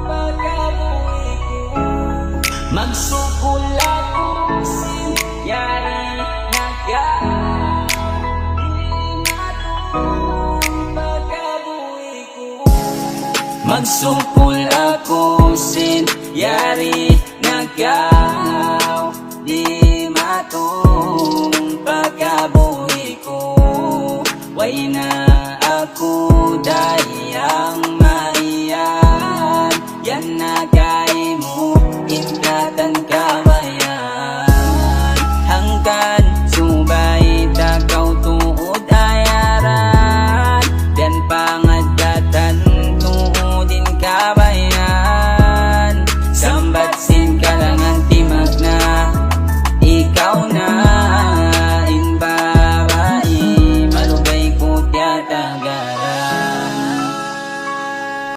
pagkabuhi ko. Magsukol ako sin yari nagaw, di matong pagkabuhi ko. Magsukol ako sin yari nagaw, di matong pagkabuhi ko. Way na ako dayang maiyan, yan na